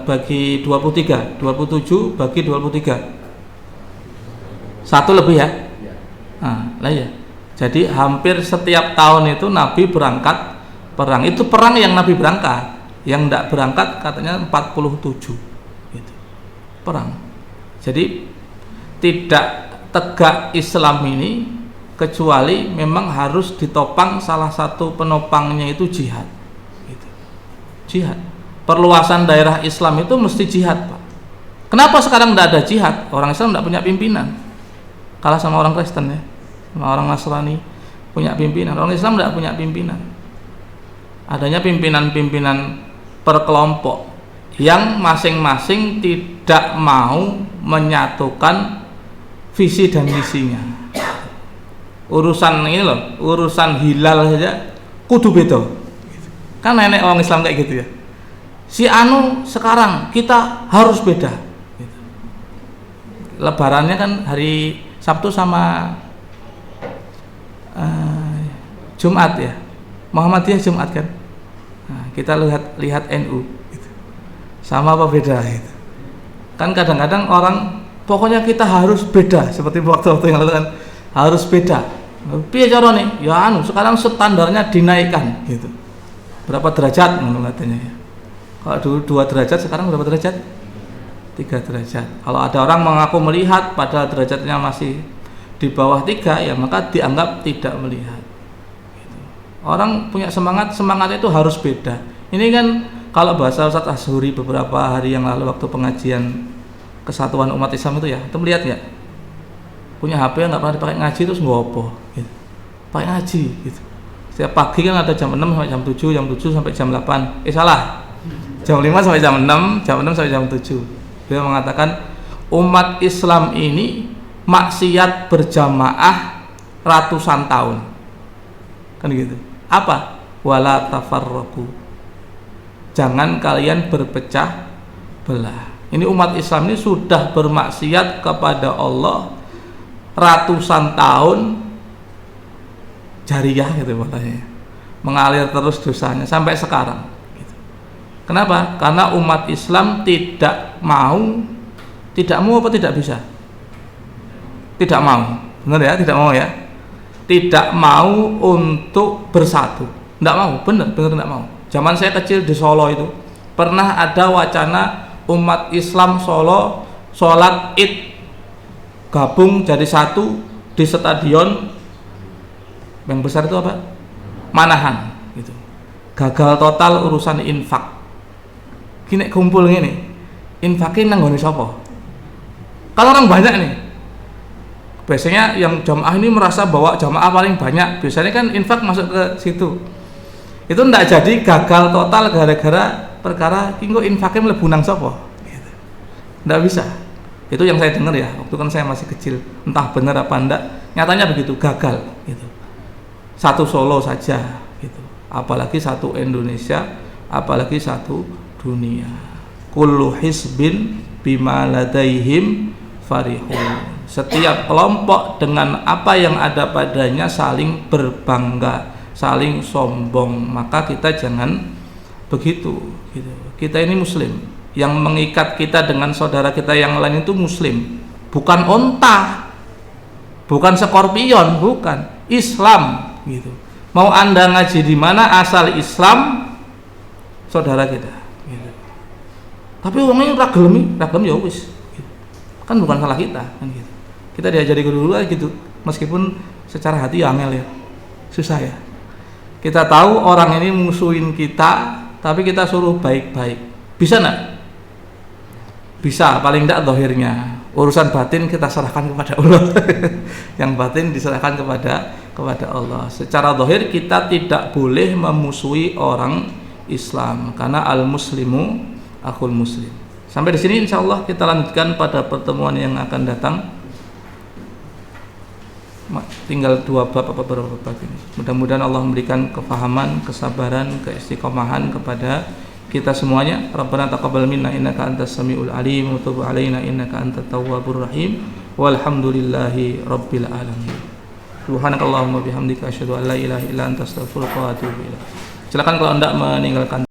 Bagi 23. 27 bagi 23. Satu lebih ya? Nah, lah ya. Jadi hampir setiap tahun itu Nabi berangkat perang. Itu perang yang Nabi berangkat. Yang tidak berangkat katanya 47 gitu. Perang. Jadi tidak tegak Islam ini kecuali memang harus ditopang, salah satu penopangnya itu jihad gitu. Jihad, perluasan daerah Islam itu mesti jihad Pak. Kenapa sekarang tidak ada jihad? Orang Islam tidak punya pimpinan, kalah sama orang Kristen ya, sama orang Nasrani punya pimpinan. Orang Islam tidak punya pimpinan. Adanya pimpinan-pimpinan per kelompok yang masing-masing tidak mau menyatukan visi dan misinya. Urusan ini loh, urusan hilal saja kudu beda. Kan nenek orang Islam kayak gitu ya. Si anu sekarang kita harus beda. Lebarannya kan hari Sabtu sama Jumat ya. Muhammadiyah Jumat kan. Nah, kita lihat NU gitu. Sama apa beda gitu. Kan kadang-kadang orang pokoknya kita harus beda, seperti waktu-waktu yang lalu kan, harus beda. Piye carane? Ya sekarang standarnya dinaikkan gitu. Berapa derajat katanya ya. Kalau dulu 2 derajat, sekarang berapa derajat? 3 derajat. Kalau ada orang mengaku melihat padahal derajatnya masih di bawah 3, ya maka dianggap tidak melihat gitu. Orang punya semangatnya itu harus beda. Ini kan kalau bahasa Ustaz Ashuri beberapa hari yang lalu waktu pengajian Kesatuan Umat Islam itu ya, itu melihat ya, punya HP nggak pernah dipakai ngaji terus ngopo gitu. Pakai ngaji gitu. Setiap pagi kan ada jam 6 sampai jam 7, jam 7 sampai jam 8. Salah. Jam 5 sampai jam 6, jam 6 sampai jam 7. Dia mengatakan umat Islam ini maksiat berjamaah ratusan tahun. Kan gitu. Apa? Wala tafarraqu. Jangan kalian berpecah belah. Ini umat Islam ini sudah bermaksiat kepada Allah ratusan tahun, jariyah gitu makanya, mengalir terus dosanya sampai sekarang gitu. Kenapa? Karena umat Islam tidak mau apa tidak bisa? Tidak mau, benar ya? Tidak mau ya? Tidak mau untuk bersatu, tidak mau, benar tidak mau. Zaman saya kecil di Solo itu pernah ada wacana umat Islam Solo sholat Id gabung jadi satu di stadion yang besar itu apa? Manahan gitu. Gagal total urusan infak. Kini kumpul gini, infakin nang nggone sapa? Kalau orang banyak nih, biasanya yang jamaah ini merasa bahwa jamaah paling banyak, biasanya kan infak masuk ke situ. Itu ndak jadi gagal total gara-gara perkara kinggo infaknya mlebu nang sapa gitu. Ndak bisa. Itu yang saya dengar ya, waktu kan saya masih kecil, entah benar apa enggak, nyatanya begitu, gagal gitu. Satu Solo saja gitu, apalagi satu Indonesia, apalagi satu dunia. Kullu hisbin bima ladaihim farihun. Setiap kelompok dengan apa yang ada padanya saling berbangga, saling sombong. Maka kita jangan begitu gitu. Kita ini muslim. Yang mengikat kita dengan saudara kita yang lain itu muslim, bukan onta, bukan skorpion, bukan Islam gitu. Mau Anda ngaji di mana asal Islam saudara kita gitu. Tapi orangnya ragam ya wis gitu. Kan bukan salah kita kan gitu. Kita diajari dulu gitu, meskipun secara hati angel ya, susah ya. Kita tahu orang ini musuhin kita, tapi kita suruh baik-baik, bisa enggak? Bisa, paling tidak zahirnya. Urusan batin kita serahkan kepada Allah. Yang batin diserahkan kepada Allah. Secara zahir kita tidak boleh memusuhi orang Islam, karena al-muslimu akhul muslim. Sampai di sini insyaallah kita lanjutkan pada pertemuan yang akan datang. Tinggal 2 bab apa berapa bab ini. Mudah-mudahan Allah memberikan kefahaman, kesabaran, keistiqomahan kepada kita semuanya. Rabbana taqabbal minna innaka antas samiul alim wa tub alaina innaka antat tawwabur rahim walhamdulillahi rabbil alamin. Subhanakallahumma bihamdika asyhadu an la ilaha illa anta astaghfiruka wa atubu ilaik. Silakan kalau Anda meninggalkan